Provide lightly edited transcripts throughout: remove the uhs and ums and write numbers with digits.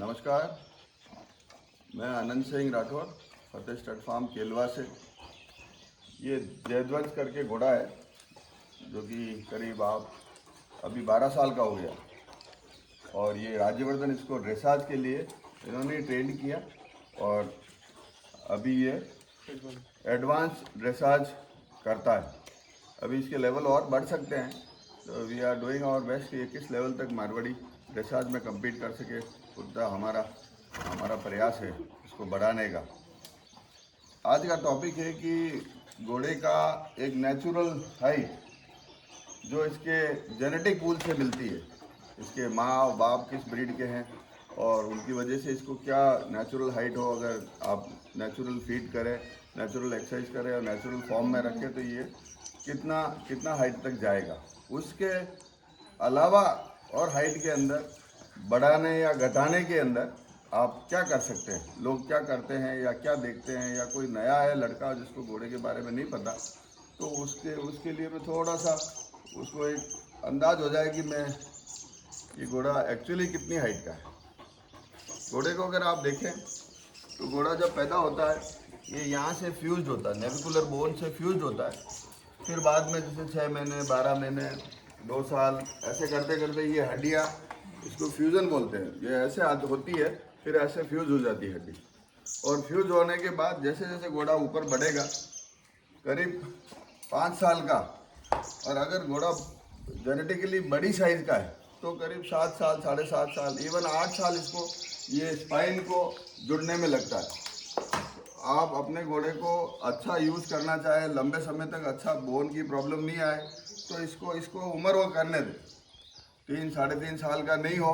नमस्कार, मैं आनंद सिंह राठौर, फतेह stud farm केलवा से। ये जयध्वज करके घोड़ा है जो कि करीब आप अभी 12 साल का हो गया और ये राज्यवर्धन इसको ड्रेसाज के लिए इन्होंने ट्रेन किया और अभी ये एडवांस ड्रेसाज करता है। अभी इसके लेवल और बढ़ सकते हैं, तो we are doing our best कि ये किस लेवल तक मारवाड़ी ड्रेसाज में कम्पीट कर सके, उतना हमारा प्रयास है इसको बढ़ाने का। आज का टॉपिक है कि घोड़े का एक नेचुरल हाइट जो इसके जेनेटिक पूल से मिलती है, इसके माँ और बाप किस ब्रीड के हैं और उनकी वजह से इसको क्या नेचुरल हाइट हो। अगर आप नेचुरल फीड करें, नेचुरल एक्सरसाइज करें और नेचुरल फॉर्म में रखें तो ये कितना हाइट तक जाएगा। उसके अलावा और हाइट के अंदर बढ़ाने या घटाने के अंदर आप क्या कर सकते हैं, लोग क्या करते हैं या क्या देखते हैं, या कोई नया है लड़का जिसको घोड़े के बारे में नहीं पता, तो उसके लिए मैं थोड़ा सा उसको एक अंदाज हो जाए कि मैं ये घोड़ा एक्चुअली कितनी हाइट का है। घोड़े को अगर आप देखें तो घोड़ा जब पैदा होता है ये यहाँ से फ्यूज होता है, नेविकुलर बोन से फ्यूज होता है। फिर बाद में जैसे 6 महीने, 12 महीने, 2 साल ऐसे करते करते ये हड्डियाँ, इसको फ्यूज़न बोलते हैं, ये ऐसे होती है, फिर ऐसे फ्यूज हो जाती है हड्डी। और फ्यूज होने के बाद जैसे जैसे घोड़ा ऊपर बढ़ेगा, करीब 5 साल का, और अगर घोड़ा जेनेटिकली बड़ी साइज़ का है तो करीब 7 साल, 7.5 साल, इवन 8 साल इसको ये स्पाइन को जुड़ने में लगता है। आप अपने घोड़े को अच्छा यूज़ करना चाहे, लंबे समय तक अच्छा बोन की प्रॉब्लम नहीं आए, तो इसको उम्र वो करने दें। 3 साढ़े 3 साल का नहीं हो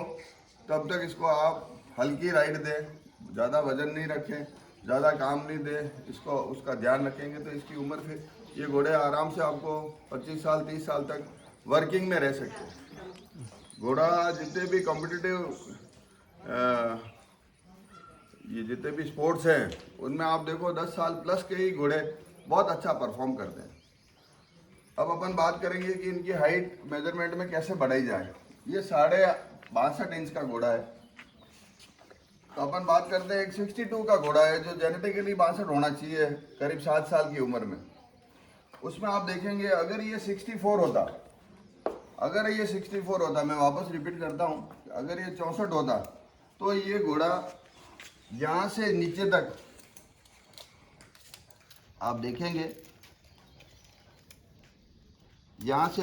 तब तक इसको आप हल्की राइड दें, ज़्यादा वजन नहीं रखें, ज़्यादा काम नहीं दें, इसको उसका ध्यान रखेंगे तो इसकी उम्र फिर ये घोड़े आराम से आपको 25 साल 30 साल तक वर्किंग में रह सकते हैं। घोड़ा जितने भी कॉम्पिटिटिव ये जितने भी स्पोर्ट्स हैं उनमें आप देखो 10 साल प्लस के ही घोड़े बहुत अच्छा परफॉर्म करते हैं। अब अपन बात करेंगे कि इनकी हाइट मेजरमेंट में कैसे बढ़ाई जाए। ये 62.5 इंच का घोड़ा है, तो अपन बात करते हैं एक 62 का घोड़ा है जो जेनेटिकली 62 होना चाहिए करीब 7 साल की उम्र में। उसमें आप देखेंगे अगर ये 64 होता, मैं वापस रिपीट करता हूँ, अगर ये 64 होता तो ये घोड़ा यहाँ से नीचे तक आप देखेंगे, यहाँ से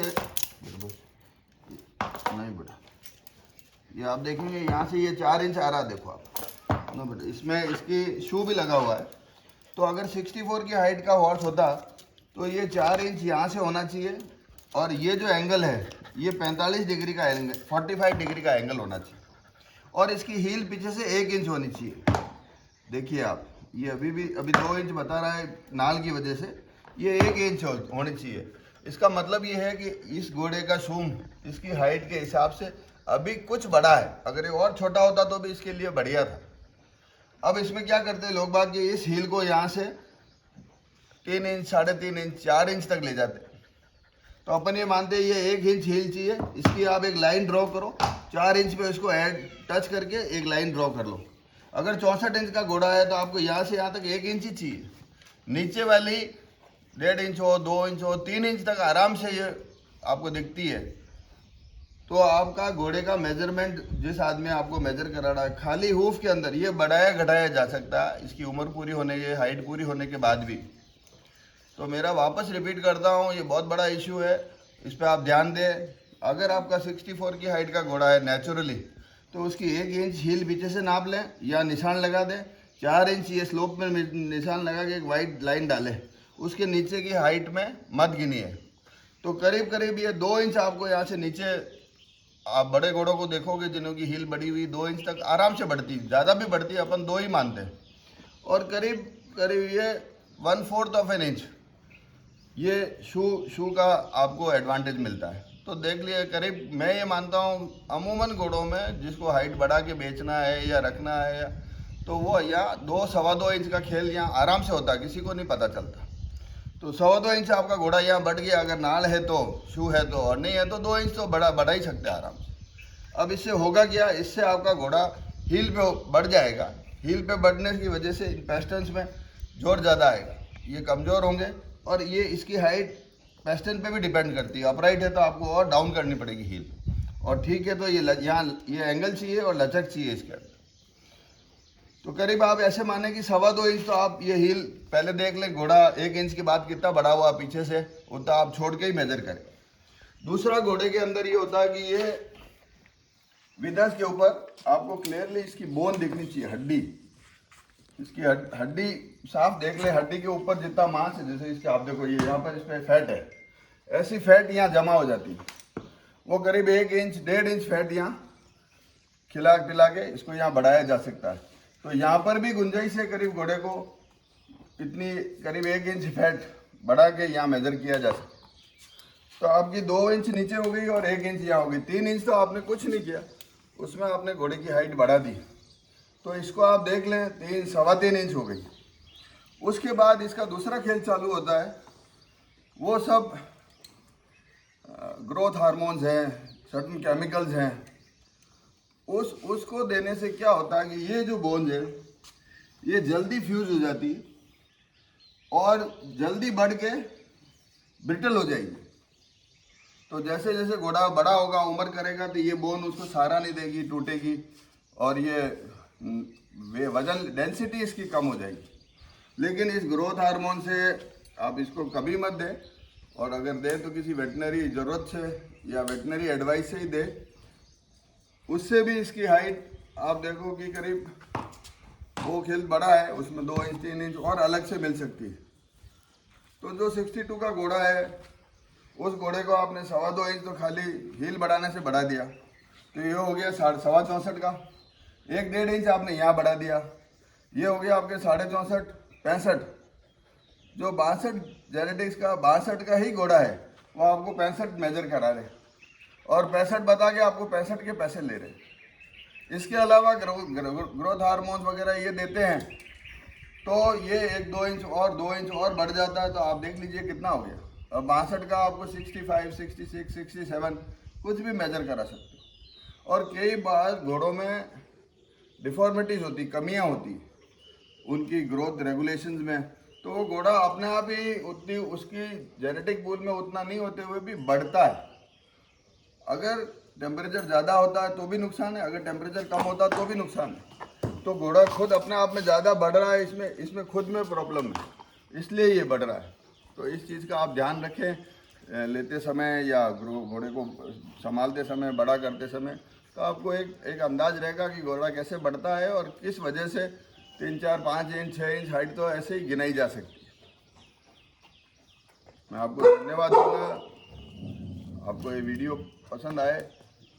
नहीं बेटा, ये आप देखेंगे यहाँ से ये 4 इंच आ रहा है, देखो आप ना बेटा, इसमें इसकी शू भी लगा हुआ है। तो अगर 64 की हाइट का हॉर्स होता तो ये 4 इंच यहाँ से होना चाहिए, और ये जो एंगल है ये 45 डिग्री का एंगल, 45 डिग्री का एंगल होना चाहिए, और इसकी हील पीछे से 1 इंच होनी चाहिए। देखिए आप, ये अभी 2 इंच बता रहा है नाल की वजह से, ये 1 इंच होनी चाहिए। इसका मतलब ये है कि इस घोड़े का सूम इसकी हाइट के हिसाब से अभी कुछ बड़ा है, अगर ये और छोटा होता तो भी इसके लिए बढ़िया था। अब इसमें क्या करते हैं लोग बाग, कि इस हील को यहाँ से 3 इंच, 3.5 इंच, 4 इंच तक ले जाते हैं। तो अपन ये मानते हैं ये 1 इंच हील चाहिए, इसकी आप एक लाइन ड्रॉ करो, 4 इंच पे इसको टच करके एक लाइन ड्रॉ कर लो। अगर 64 इंच का घोड़ा है तो आपको यहाँ से यहाँ तक 1 इंच ही चाहिए, नीचे वाली 1.5 इंच हो, 2 इंच हो, 3 इंच तक आराम से ये आपको दिखती है। तो आपका घोड़े का मेजरमेंट जिस आदमी आपको मेजर करा रहा है, खाली हूफ के अंदर ये बढ़ाया घटाया जा सकता है इसकी उम्र पूरी होने के, हाइट पूरी होने के बाद भी। तो मेरा वापस रिपीट करता हूँ, ये बहुत बड़ा इशू है, इस पर आप ध्यान दें। अगर आपका 64 की हाइट का घोड़ा है नेचुरली, तो उसकी 1 इंच हील पीछे से नाप लें या निशान लगा दें, 4 इंच ये स्लोप में निशान लगा के एक वाइट लाइन डालें, उसके नीचे की हाइट में मत गिनिए। तो करीब करीब ये 2 इंच आपको यहाँ से नीचे, आप बड़े घोड़ों को देखोगे जिन्होंकी हील बढ़ी हुई 2 इंच तक आराम से बढ़ती, ज़्यादा भी बढ़ती है, अपन 2 ही मानते हैं। और करीब करीब ये 1/4 इंच ये शू का आपको एडवांटेज मिलता है। तो देख लिए, करीब मैं ये मानता हूँ अमूमन घोड़ों में जिसको हाइट बढ़ा के बेचना है या रखना है, तो वो यहाँ 2-2.25 इंच का खेल यहाँ आराम से होता है, किसी को नहीं पता चलता। तो 2.25 इंच आपका घोड़ा यहाँ बढ़ गया, अगर नाल है तो, शू है तो, और नहीं है तो 2 इंच तो बढ़ा ही सकते हैं आराम से। अब इससे होगा क्या, इससे आपका घोड़ा हील पे बढ़ जाएगा। हील पे बढ़ने की वजह से इन पेस्टन्स में जोर ज़्यादा आएगा, ये कमज़ोर होंगे। और ये इसकी हाइट पेस्टन पे भी डिपेंड करती है। अपराइट है तो आपको और डाउन करनी पड़ेगी हील, और ठीक है तो ये यहाँ ये एंगल चाहिए और लचक चाहिए इसके अंदर। तो करीब आप ऐसे माने कि 2.25 इंच तो आप ये हील पहले देख लें। घोड़ा 1 इंच के बाद कितना बड़ा हुआ पीछे से, उतना आप छोड़ के ही मेजर करें। दूसरा, घोड़े के अंदर ये होता है कि ये विदर्स के ऊपर आपको क्लियरली इसकी बोन दिखनी चाहिए, हड्डी। इसकी हड्डी साफ देख ले। हड्डी के ऊपर जितना मांस है, जैसे इसके आप देखो ये यहाँ पर इस पर फैट है, ऐसी फैट यहाँ जमा हो जाती है। वो करीब 1 इंच 1.5 इंच फैट यहाँ खिला पिला के इसको यहाँ बढ़ाया जा सकता है। तो यहाँ पर भी गुंजाइश है करीब घोड़े को इतनी करीब 1 इंच फैट बढ़ा के यहाँ मेजर किया जा सकता है। तो आपकी 2 इंच नीचे हो गई और 1 इंच यहाँ हो गई। 3 इंच तो आपने कुछ नहीं किया, उसमें आपने घोड़े की हाइट बढ़ा दी। तो इसको आप देख लें 3-3.25 इंच हो गई। उसके बाद इसका दूसरा खेल चालू होता है। वो सब ग्रोथ हार्मोन्स हैं, सर्टन केमिकल्स हैं। उसको देने से क्या होता है कि ये जो बोन्स है ये जल्दी फ्यूज हो जाती है और जल्दी बढ़ के ब्रिटल हो जाएगी। तो जैसे जैसे घोड़ा बड़ा होगा, उम्र करेगा, तो ये बोन उसको सहारा नहीं देगी, टूटेगी और ये वजन डेंसिटी इसकी कम हो जाएगी। लेकिन इस ग्रोथ हार्मोन से आप इसको कभी मत दें, और अगर दें तो किसी वेटनरी ज़रूरत से या वेटनरी एडवाइस से ही दें। उससे भी इसकी हाइट आप देखो कि करीब 2 खेल बड़ा है, उसमें 2 इंच 3 इंच और अलग से मिल सकती है। तो जो 62 का घोड़ा है, उस घोड़े को आपने 2.25 इंच तो खाली हील बढ़ाने से बढ़ा दिया, तो ये हो गया 64.5 का। 1-1.5 इंच आपने यहाँ बढ़ा दिया, ये हो गया आपके 64.5 65। जो 62 जेनेटिक्स का 62 का ही घोड़ा है, वो आपको 65 मेजर करा रहे और 65 बता के आपको 65 के पैसे ले रहे। इसके अलावा ग्रोथ हार्मोन्स वगैरह ये देते हैं, तो ये 1-2 इंच और 2 इंच और बढ़ जाता है। तो आप देख लीजिए कितना हो गया। अब 62 का आपको 65, 66, 67 कुछ भी मेजर करा सकते हो। और कई बार घोड़ों में डिफॉर्मिटीज़ होती, कमियां होती उनकी ग्रोथ रेगुलेशंस में, तो वो घोड़ा अपने आप ही उतनी उसकी जेनेटिक पूल में उतना नहीं होते हुए भी बढ़ता है। अगर टेम्परेचर ज़्यादा होता है तो भी नुकसान है, अगर टेम्परेचर कम होता है तो भी नुकसान है। तो घोड़ा खुद अपने आप में ज़्यादा बढ़ रहा है, इसमें खुद में प्रॉब्लम है, इसलिए ये बढ़ रहा है। तो इस चीज़ का आप ध्यान रखें लेते समय या घोड़े को संभालते समय, बड़ा करते समय। तो आपको एक अंदाज रहेगा कि घोड़ा कैसे बढ़ता है और किस वजह से 3, 4, 5 इंच 6 इंच हाइट तो ऐसे ही गिनाई जा सकती है। मैं आपको धन्यवाद दूंगा। आपको ये वीडियो पसंद आए,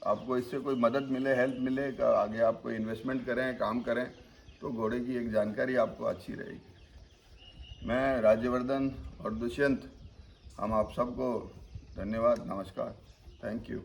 आपको इससे कोई मदद मिले, हेल्प मिले, आगे आप कोई इन्वेस्टमेंट करें, काम करें, तो घोड़े की एक जानकारी आपको अच्छी रहेगी। मैं राज्यवर्धन और दुष्यंत, हम आप सबको धन्यवाद, नमस्कार, थैंक यू।